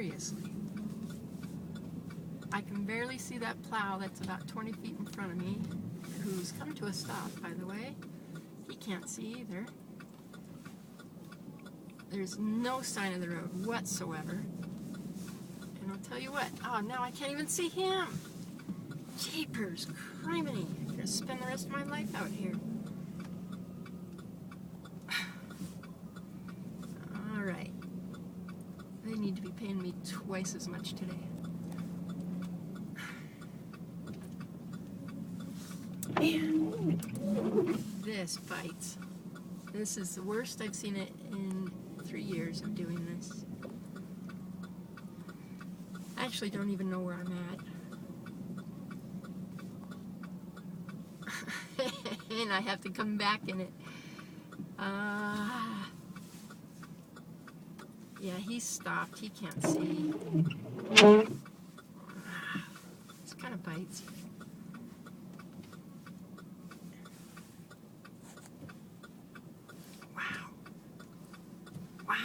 Seriously. I can barely see that plow that's about 20 feet in front of me, who's come to a stop, by the way. He can't see either. There's no sign of the road whatsoever. And I'll tell you what, oh, now I can't even see him. Jeepers, criminy. I'm going to spend the rest of my life out here. All right. They need to be paying me twice as much today. Man, this bites. This is the worst I've seen it in 3 years of doing this. I actually don't even know where I'm at. And I have to come back in it. Yeah, he's stopped. He can't see. This kind of bites. Wow. I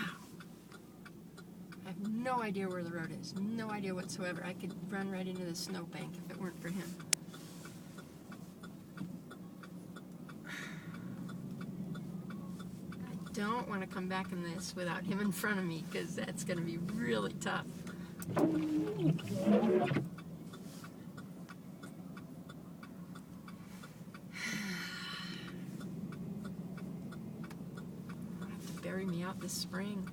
have no idea where the road is. No idea whatsoever. I could run right into the snowbank if it weren't for him. I don't want to come back in this without him in front of me, because that's going to be really tough. I'll have to bury me out this spring.